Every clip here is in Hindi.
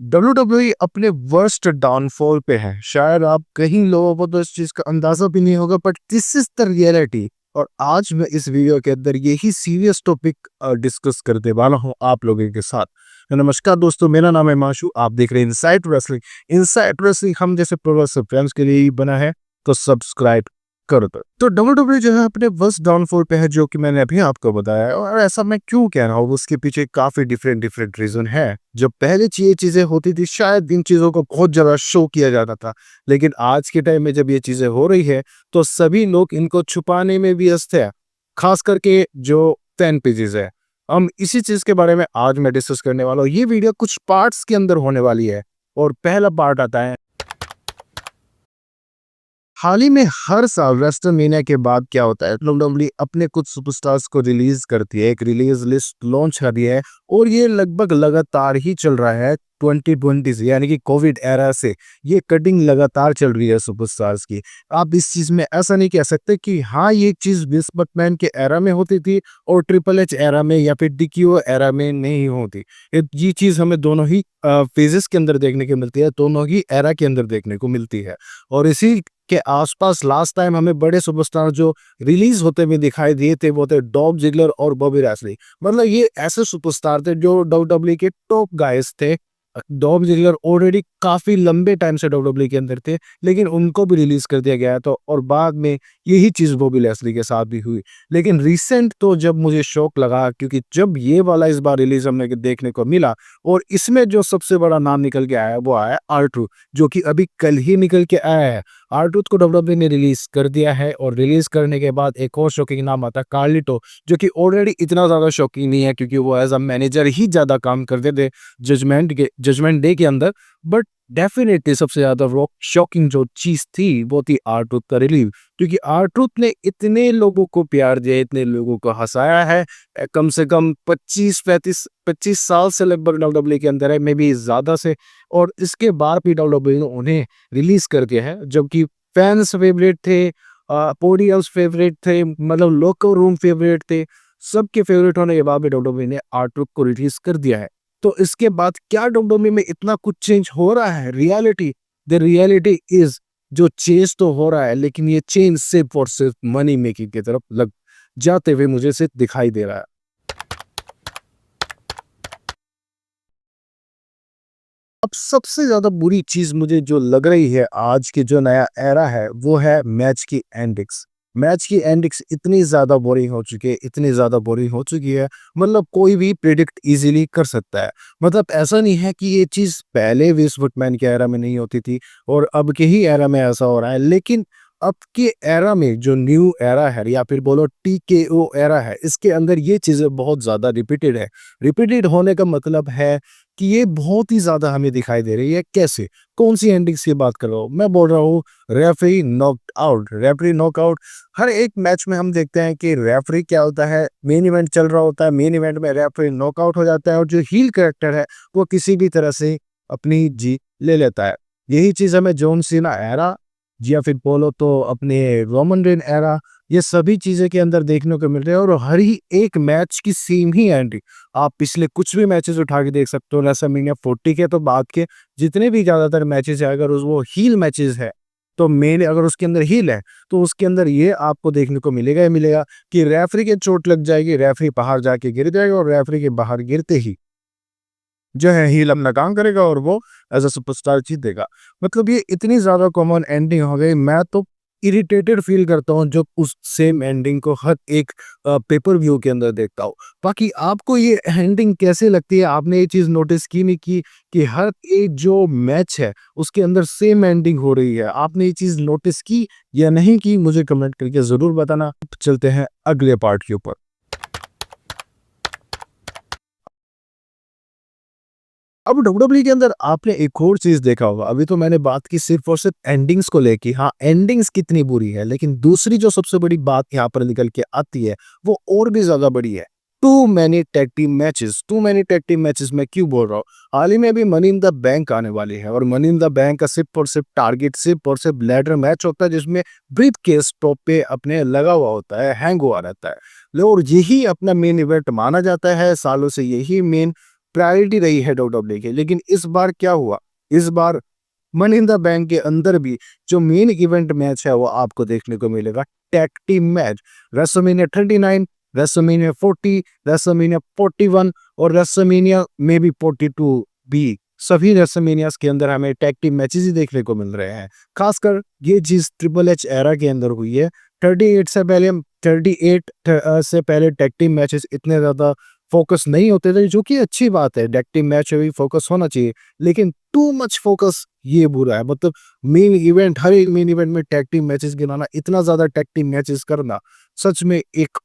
WWE अपने वर्स्ट डाउनफॉल पे है। शायद आप कहीं लोगों को तो इस चीज का अंदाजा भी नहीं होगा, but this is the reality. और आज मैं इस वीडियो के अंदर यही सीरियस टॉपिक डिस्कस करने वाला हूं आप लोगों के साथ। नमस्कार दोस्तों, मेरा नाम है माशू, आप देख रहे हैं इनसाइड रेसलिंग। इनसाइड रेसलिंग हम जैसे प्रोफेशनल फैंस के लिए ही बना है, तो सब्सक्राइब करो। तो WWE जो है अपने वर्स्ट डाउनफॉल पे है, जो कि मैंने अभी आपको बताया है। और ऐसा मैं क्यों कह रहा हूँ, उसके पीछे काफी डिफरेंट डिफरेंट रीजन है। जब पहले ये चीजें होती थी, शायद इन चीजों को बहुत ज्यादा शो किया जाता था, लेकिन आज के टाइम में जब ये चीजें हो रही है, तो सभी लोग इनको छुपाने में व्यस्त है, खास करके जो फैन पेजेस है। हम इसी चीज के बारे में आज मैं डिस्कस करने वाला हूँ। ये वीडियो कुछ पार्ट्स के अंदर होने वाली है, और पहला पार्ट आता है। हाल ही में हर साल रेस्टलमेनिया के बाद क्या होता है, WWE अपने कुछ सुपरस्टार्स को रिलीज करती है, एक रिलीज लिस्ट लॉन्च कर रही है, और ये लगभग लगातार ही चल रहा है 2020 से, यानी कि कोविड एरा से ये कटिंग लगातार चल रही है सुपरस्टार्स की। आप इस चीज में ऐसा नहीं कह सकते कि हाँ ये चीज विंस मैकमैन के एरा में होती थी और ट्रिपल एच एरा में या फिर DQ एरा में नहीं होती। ये चीज हमें दोनों ही फेजेस के अंदर देखने को मिलती है, दोनों ही एरा के अंदर देखने को मिलती है। और इसी के आसपास लास्ट टाइम हमें बड़े सुपरस्टार जो रिलीज होते हुए दिखाई दिए थे, वो थे डॉल्फ जिगलर और बॉबी लैस्ली। मतलब ये ऐसे सुपरस्टार थे जो WWE के टॉप गायस थे। डॉल्फ जिगलर ऑलरेडी काफी लंबे टाइम से WWE के अंदर थे, लेकिन उनको भी रिलीज कर दिया गया। तो और बाद में यही चीज बॉबी लैस्ली के साथ भी हुई। लेकिन रिसेंट तो जब मुझे शौक लगा, क्योंकि जब ये वाला इस बार रिलीज हमें देखने को मिला, और इसमें जो सबसे बड़ा नाम निकल के आया वो आया R-Truth, जो कि अभी कल ही निकल के आया है। R-Truth को WWE ने रिलीज कर दिया है, और रिलीज करने के बाद एक और शॉकिंग नाम आता है कार्लिटो, जो कि ऑलरेडी इतना ज्यादा शॉकिंग नहीं है, क्योंकि वो एज अ मैनेजर ही ज्यादा काम करते थे जजमेंट डे के अंदर। बट डेफिनेटली सबसे ज्यादा शॉकिंग जो चीज थी वो थी R-Truth का रिलीव, क्योंकि R-Truth ने इतने लोगों को प्यार दिया, इतने लोगों को हंसाया है। कम से कम 25 साल से लगभग WWE के अंदर है, मे बी ज्यादा से। और इसके बाद भी WWE ने उन्हें रिलीज कर दिया है, जबकि फैंस फेवरेट थे, पोडियम्स फेवरेट थे, मतलब लोकर रूम फेवरेट थे। सबके फेवरेट होने के बाद भी WWE ने R-Truth को रिलीज कर दिया है। तो इसके बाद क्या WWE में इतना कुछ चेंज हो रहा है? द रियलिटी इज, जो चेंज तो हो रहा है, लेकिन ये चेंज सिर्फ और सिर्फ मनी मेकिंग की तरफ लग जाते हुए मुझे सिर्फ दिखाई दे रहा है। अब सबसे ज्यादा बुरी चीज मुझे जो लग रही है आज के जो नया एरा है, वो है मैच की एंडिंग्स। मैच की एंडिंग्स इतनी ज्यादा बोरिंग हो चुकी है, इतनी ज्यादा बोरिंग हो चुकी है, मतलब कोई भी प्रिडिक्ट इजीली कर सकता है। मतलब ऐसा नहीं है कि ये चीज पहले विंस मैकमैन के एरा में नहीं होती थी और अब के ही एरा में ऐसा हो रहा है, लेकिन अब के एरा में जो न्यू एरा है, या फिर बोलो TKO एरा है, इसके अंदर ये चीजें बहुत ज्यादा रिपीटेड है। रिपीटेड होने का मतलब है कि ये बहुत ही ज्यादा हमें दिखाई दे रही है। कैसे? कौन सी एंडिंग्स की बात कर रहा हूँ? मैं बोल रहा हूँ referee knockout out. Referee knockout हर एक मैच में हम देखते हैं कि रेफरी क्या होता है, मेन इवेंट चल रहा होता है, मेन इवेंट में रेफरी नॉकआउट हो जाता है, और जो हील कैरेक्टर है वो किसी भी तरह से अपनी जीत ले लेता है। यही चीज हमें जॉन सीना एरा, या फिर बोलो तो अपने रोमन रेन एरा, ये सभी चीजें के अंदर देखने को मिल रहे हैं। और हर ही एक मैच की सेम ही एंडिंग आप पिछले कुछ भी मैचेस उठा के देख सकते हो। रेसलमेनिया 40 के तो बाद के जितने भी ज्यादातर मैचेस है, अगर वो हील मैचेस है, तो मेन अगर उसके अंदर हील है, तो उसके अंदर ये आपको देखने को मिलेगा ही मिलेगा कि रेफरी के चोट लग जाएगी, रेफरी बाहर जाके गिर जाएगा, और रेफरी के बाहर गिरते ही जो है हील अपना काम करेगा और वो एज अ सुपरस्टार जीतेगा। मतलब ये इतनी ज्यादा कॉमन एंडिंग हो गई, मैं तो इरिटेटेड फील करता हूँ जब उस सेम एंडिंग को हर एक पेपर व्यू के अंदर देखता हूँ। बाकी आपको ये एंडिंग कैसे लगती है? आपने ये चीज नोटिस की नहीं की कि हर एक जो मैच है उसके अंदर सेम एंडिंग हो रही है? आपने ये चीज नोटिस की या नहीं की? मुझे कमेंट करके जरूर बताना। चलते हैं अगले पार्ट के ऊपर। अब WWE के अंदर आपने एक और चीज देखा होगा। अभी तो मैंने बात की सिर्फ और सिर्फ एंडिंग्स को लेके, हाँ एंडिंग्स कितनी बुरी है, लेकिन दूसरी जो सबसे बड़ी बात यहाँ पर निकल के आती है वो और भी ज्यादा बड़ी है। Too many tag team matches मैं क्यों बोल रहा हूँ? हाल ही में अभी मनी इन द बैंक आने वाली है, और मनी इन द बैंक का सिर्फ और सिर्फ टारगेट सिर्फ और सिर्फ लैडर मैच होता है, जिसमें ब्रीफ केस टॉप पे अपने लगा हुआ होता है, हैंग हुआ रहता है। और यही अपना मेन इवेंट माना जाता है, सालों से यही मेन प्रायोरिटी रही है डब्ल्यूडब्ल्यूई की। लेकिन इस बार क्या हुआ, इस बार मनी इन द बैंक के अंदर भी जो मेन इवेंट मैच है वो आपको देखने को मिलेगा, tag team match. WrestleMania 39, WrestleMania 40, WrestleMania 41 और रेसलमेनिया में भी 42 भी, सभी रेसलमेनियास के अंदर हमें टैग टीम मैचेस ही देखने को मिल रहे हैं। खासकर ये चीज ट्रिपल एच एरा के अंदर हुई है। 38 से पहले टैग टीम मैचेस इतने ज्यादा फोकस नहीं होते थे, जो कि अच्छी बात है, टैग टीम मैच में भी फोकस होना चाहिए, लेकिन टू मच फोकस ये बुरा है। मतलब मेन इवेंट, हर एक मेन इवेंट में टैग टीम मैचेस गिनाना, इतना ज्यादा टैग टीम मैचेस करना सच में एक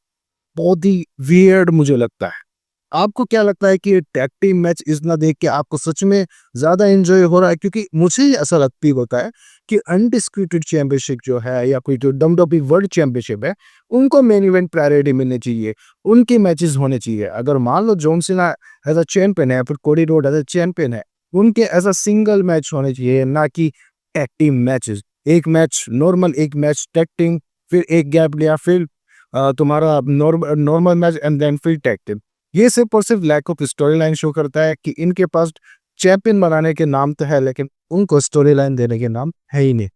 बहुत ही वियर्ड मुझे लगता है। आपको क्या लगता है कि टैग टीम मैच इतना देख के आपको सच में ज्यादा एंजॉय हो रहा है? क्योंकि मुझे ऐसा लगती होता है कि अनडिस्प्यूटेड चैंपियनशिप जो है या कोई जो डब्ल्यूडब्ल्यूई वर्ल्ड चैंपियनशिप है, उनको मेन इवेंट प्रायोरिटी मिलनी चाहिए, उनके मैचेस होने चाहिए। अगर मान लो John Cena as a champion है, फिर कोडी रोड एज अ चैंपियन है, उनके एज अ सिंगल मैच होने चाहिए, ना कि टैग टीम मैचेस। एक मैच नॉर्मल, एक मैच टैग टीम, फिर एक गैप लिया, फिर तुम्हारा नॉर्मल मैच एंड देन फिर टैग टीम। ये सिर्फ और सिर्फ lack of story line show करता है कि इनके पास चैंपियन बनाने के नाम तो है, लेकिन उनको स्टोरी लाइन देने के नाम है ही नहीं।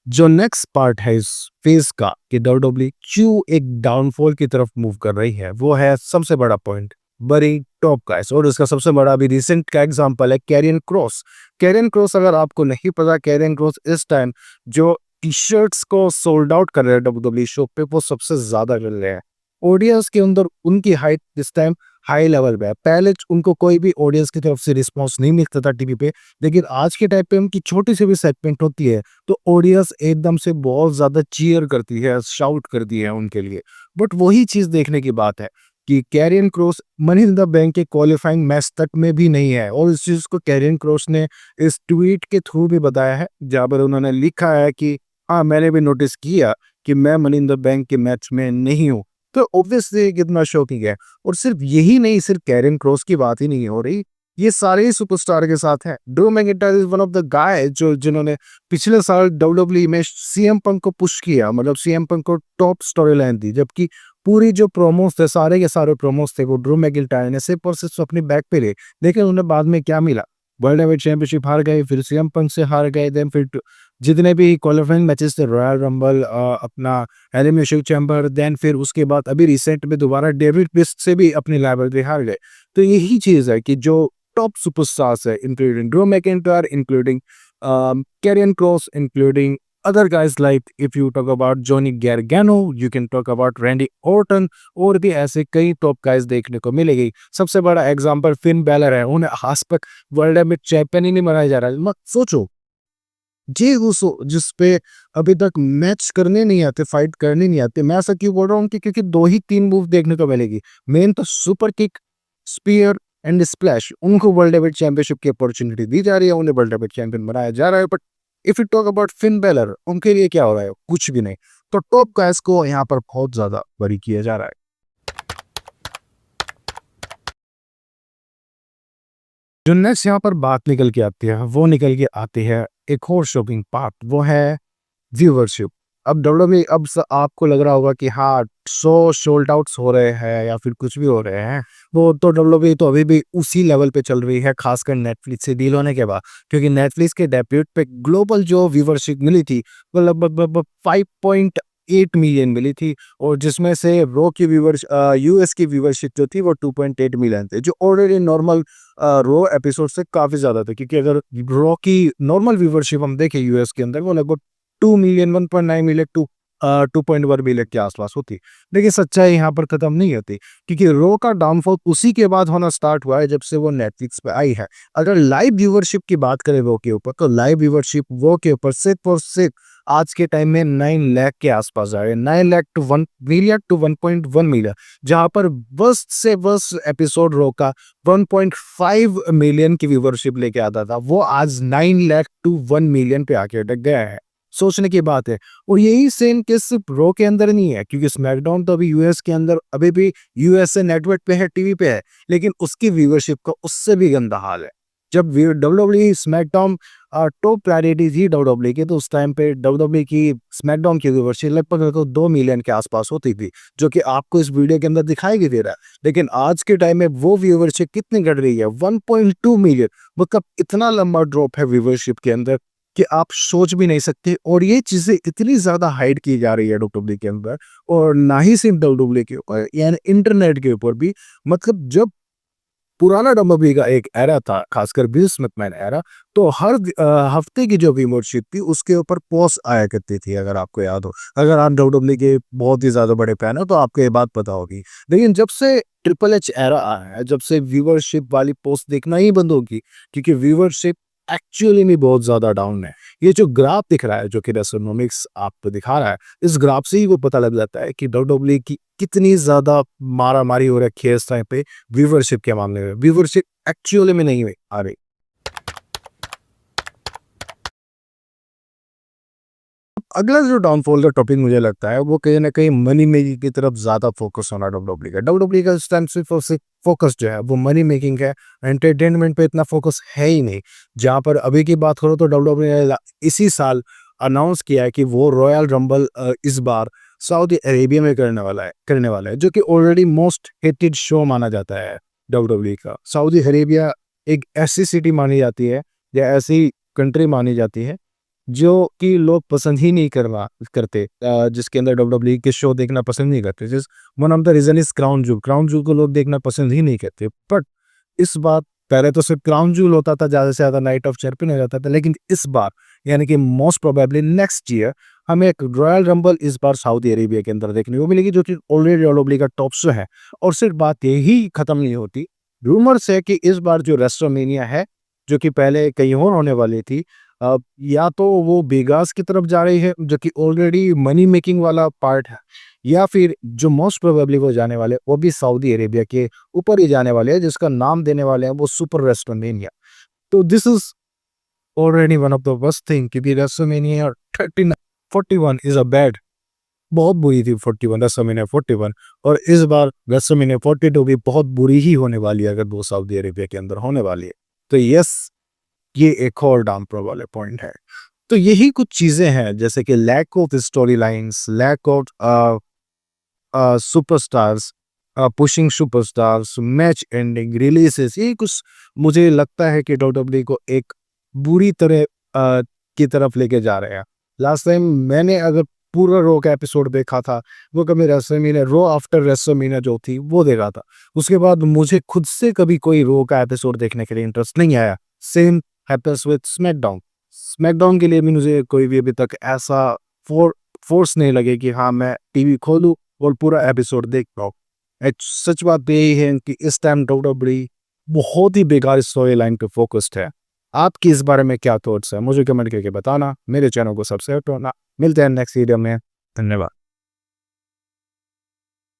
जो नेक्स्ट पार्ट है इस फेज का कि डब्ल्यूडब्ल्यूई क्यों एक डाउनफॉल की तरफ मूव कर रही है, वो है सबसे बड़ा पॉइंट, बड़ी टॉप गाइस। और उसका सबसे बड़ा अभी रिसेंट का एग्जांपल है कैरियन क्रॉस। कैरियन क्रॉस, अगर आपको नहीं पता, कैरियन क्रॉस इस टाइम जो टी शर्ट्स को सोल्ड आउट कर रहे हैं डब्ल्यूडब्ल्यूई शो पे, वो सबसे ज्यादा कर रहे हैं। ऑडियंस के अंदर उनकी हाइट इस टाइम हाई लेवल पे है। पहले उनको कोई भी ऑडियंस की तरफ से रिस्पॉन्स नहीं मिलता था टीवी पे, लेकिन आज के टाइम पे उनकी छोटी सी भी सेगमेंट होती है तो ऑडियंस एकदम से बहुत ज्यादा चीयर करती है, शाउट करती है उनके लिए। बट वही चीज देखने की बात है कि Karrion Kross money in the bank के क्वालिफाइंग मैच तक में भी नहीं है, और इस चीज को कैरियन क्रॉस ने इस ट्वीट के थ्रू भी बताया है, जहां पर उन्होंने लिखा है कि हाँ, मैंने भी नोटिस किया कि मैं मनी इन द बैंक के मैच में नहीं हूँ। तो ऑब्वियसली कितना शॉकिंग है। और सिर्फ यही नहीं, सिर्फ कैरियन क्रॉस की बात ही नहीं हो रही, ये सारे ही सुपरस्टार के साथ है। Drew McIntyre is one of the guy जो जिन्होंने पिछले साल डब्ल्यूडब्ल्यूई में सीएम पंक को पुश किया, मतलब सीएम पंक को टॉप स्टोरी लाइन दी, जबकि पूरी जो प्रोमोस थे, सारे के सारे प्रोमोस थे, वो ड्रू मैकिंटायर ने सिर्फ और सिर्फ अपनी बैक पे ले। लेकिन उन्हें बाद में क्या मिला, वर्ल्ड हेवीवेट चैंपियनशिप हार गए, फिर सीएम पंक से हार गए, देन फिर जितने भी क्वालिफाइंग मैचेस थे, रॉयल रंबल, अपना एलिमिनेशन चैम्बर, देन फिर उसके बाद अभी रिसेंट में दोबारा डेविड प्रिस्ट से भी अपनी लाइबिलिटी हार गए। तो यही चीज है कि जो टॉप सुपरस्टार्स है, including Drew McIntyre, including Karrion Kross, including other guys, like if you talk about Johnny Gargano, you can talk about Randy Orton, और भी ऐसे कई टॉप गाइस देखने को मिलेगी। सबसे बड़ा एग्जांपल फिन बैलर है, उन्हें आज तक वर्ल्ड में चैंपियन ही नहीं बनाया जा रहा है। मत सोचो, जे उसो जिस पे अभी तक मैच करने नहीं आते, फाइट करने नहीं आते। मैं ऐसा क्यों बोल रहा हूँ कि क्योंकि दो ही तीन मूव देखने को मिलेगी, मेन तो super kick, spear and splash. उनको वर्ल्ड हेवीवेट चैंपियनशिप की अपॉर्चुनिटी दी जा रही है, उन्हें वर्ल्ड हेवीवेट चैंपियन बनाया जा रहा है। But if you talk about fin baler, उनके लिए क्या हो रहा है? कुछ भी नहीं। तो टॉप गाइस को यहाँ पर बहुत ज्यादा बरी किया जा रहा है। जो नेक्स्ट यहाँ पर बात निकल के आती है, वो निकल के आती है एक और शॉकिंग पार्ट, वो है व्यूअरशिप। अब डब्ल्यूडब्ल्यूई, अब आपको लग रहा होगा कि हाँ, 100 सोल्ड आउट्स हो रहे हैं या फिर कुछ भी हो रहे हैं, वो तो डब्ल्यूडब्ल्यूई तो अभी भी उसी लेवल पे चल रही है, खासकर नेटफ्लिक्स से डील होने के बाद। क्योंकि नेटफ्लिक्स के डेब्यूट पे ग्लोबल जो व्यूअरशिप मिली थी वो लगभग 5.8 मिलियन मिली थी, और जिसमें से रो की व्यूअर्स, यूएस की व्यूअरशिप जो थी वो 2.8 मिलियन थे, जो ऑलरेडी नॉर्मल रो एपिसोड से काफी ज्यादा थे। क्योंकि अगर रो की नॉर्मल व्यूअरशिप हम देखें यूएस के अंदर, वो लगभग 2 मिलियन, 1.9 मिलियन टू 2.1 मिलियन के आसपास होती। लेकिन सच्चाई यहाँ पर खत्म नहीं होती, क्योंकि रो का डाउनफॉल उसी के बाद होना स्टार्ट हुआ है जब से वो नेटफ्लिक्स पे आई है। अगर लाइव व्यूअरशिप की बात करें वो के ऊपर, तो लाइव व्यूअरशिप वो के ऊपर सिर्फ और सिर्फ आज के टाइम में 9 लाख के आसपास आ रहे हैं, 9 lakh to 1 million to 1.1 million. जहां पर वर्स्ट से वर्स्ट एपिसोड रो का 1.5 मिलियन की व्यूअरशिप लेके आता था, वो आज 9 लाख टू 1 मिलियन पे आके अटक गया है। सोचने की बात है। और यही सेम केस सिर्फ रो के अंदर नहीं है, क्योंकि स्मैकडाउन तो अभी यूएस के अंदर अभी भी यूएसए नेटवर्क पे है, टीवी पे है, लेकिन उसकी व्यूअरशिप का उससे भी गंदा हाल है। जब डब्ल्यूडब्ल्यूई स्मैकडाउन टॉप प्रायोरिटी थी डब्ल्यूडब्ल्यूई की, तो उस टाइम पे डब्ल्यूडब्ल्यूई की स्मैकडाउन की व्यूअरशिप लगभग 2 मिलियन के आसपास होती थी, जो कि आपको इस वीडियो के अंदर दिखाई भी दे रहा है। लेकिन आज के टाइम में वो व्यूअरशिप कितनी घट रही है, 1.2 मिलियन। मतलब इतना लंबा ड्रॉप है व्यूअरशिप के अंदर कि आप सोच भी नहीं सकते। और ये चीजें इतनी ज्यादा हाइड की जा रही है डब्ल्यूडब्ल्यूई के अंदर, और ना ही सिर्फ डब्ल्यूडब्ल्यूई के ऊपर, यानी इंटरनेट के ऊपर भी। मतलब जब पुराना डब्ल्यूडब्ल्यूई का एक एरा था, खासकर विंस मैकमैन एरा, तो हर हफ्ते की जो व्यूअरशिप थी उसके ऊपर पोस्ट आया करती थी, अगर आपको याद हो। अगर आप डब्ल्यूडब्ल्यूई के बहुत ही ज्यादा बड़े फैन हो तो आपको ये बात पता होगी। लेकिन जब से ट्रिपल एच एरा आया है, जब से व्यूअरशिप वाली पोस्ट देखना ही बंद होगी, क्योंकि व्यूअरशिप एक्चुअली में बहुत ज्यादा डाउन है। ये जो ग्राफ दिख रहा है, जो कि रेसोनोमिक्स आपको दिखा रहा है, इस ग्राफ से ही वो पता लग जाता है कि डब्ल्यूडब्ल्यूई की कितनी ज्यादा मारामारी हो रखी है इस टाइम पे व्यूअरशिप के मामले में। व्यूअरशिप एक्चुअली में नहीं आ रही। अगला जो डाउनफॉल का टॉपिक मुझे लगता है वो कहीं ना कहीं मनी मेकिंग की तरफ ज्यादा फोकस होना डब्ल्यूडब्ल्यूई का। डब्ल्यूडब्ल्यूई का इस टाइम सिर्फ और सिर्फ फोकस जो है वो मनी मेकिंग है, एंटरटेनमेंट पे इतना फोकस है ही नहीं। जहां पर अभी की बात करो तो डब्ल्यूडब्ल्यूई ने इसी साल अनाउंस किया है कि वो रॉयल रंबल इस बार सऊदी अरेबिया में करने वाला है, जो कि ऑलरेडी मोस्ट हेटेड शो माना जाता है डब्ल्यूडब्ल्यूई का। सऊदी अरेबिया एक ऐसी सिटी मानी जाती है, या ऐसी कंट्री मानी जाती है जो कि लोग पसंद ही नहीं करते, जिसके अंदर डब्ल्यूडब्ल्यूई के शो देखना पसंद नहीं करते। जिस one of the reason is Crown Jewel को लोग देखना पसंद ही नहीं करते। बट इस बार, पहले तो सिर्फ क्राउन जूल होता था, ज्यादा से ज्यादा नाइट ऑफ चैंपियन हो जाता था, लेकिन इस बार यानी कि मोस्ट प्रोबेबली नेक्स्ट ईयर हमें एक रॉयल रंबल इस बार सऊदी अरेबिया के अंदर देखने को मिलेगी, जो कि ऑलरेडी डब्ल्यूडब्ल्यूई का टॉप शो है। और सिर्फ बात यही खत्म नहीं होती, रूमर्स है कि इस बार जो रेस्टलमेनिया है, जो कि पहले कहीं और होने वाली थी, या तो वो वेगास की तरफ जा रही है, जो कि ऑलरेडी मनी मेकिंग वाला पार्ट है, या फिर जो मोस्ट प्रोबेबली वो जाने वाले वो भी सऊदी अरेबिया के ऊपर ही जाने वाले हैं, जिसका नाम देने वाले हैं वो सुपर रेस्टलमेनिया। तो this is already one of the worst thing, क्योंकि रेस्टलमेनिया 39 41 इज अ बैड, बहुत बुरी थी 41, रेस्टलमेनिया 41। और इस बार रेस्टलमेनिया 42 भी बहुत बुरी ही होने वाली है, अगर वो सऊदी अरेबिया के अंदर होने वाली है। तो यस, ये एक और डाउन प्रो वाले पॉइंट है। तो यही कुछ चीजें हैं, जैसे कि lack of story lines, lack of superstars, pushing superstars, match ending, releases, ये कुछ मुझे लगता है कि डब्ल्यूडब्ल्यूई को एक बुरी तरह की तरफ लेके जा रहे हैं। लास्ट टाइम मैंने अगर पूरा रो का एपिसोड देखा था, वो कभी रेसलमेनिया रो आफ्टर रेसलमेनिया जो थी वो देखा था। उसके बाद मुझे खुद से कभी कोई रो का एपिसोड देखने के लिए इंटरेस्ट नहीं आया। Same happens with SmackDown. SmackDown के लिए भी मुझे कोई भी अभी तक ऐसा फोर्स नहीं लगे कि हाँ मैं टीवी खोलूं और पूरा एपिसोड देख पाऊं। सच बात यही है कि इस टाइम डब्ल्यूडब्ल्यूई बहुत ही बेकार स्टोरी लाइन पे फोकस्ड है। आपकी इस बारे में क्या थॉट्स है, मुझे कमेंट करके बताना। मेरे चैनल को सब्सक्राइब करना। मिलते हैं नेक्स्ट वीडियो में। धन्यवाद।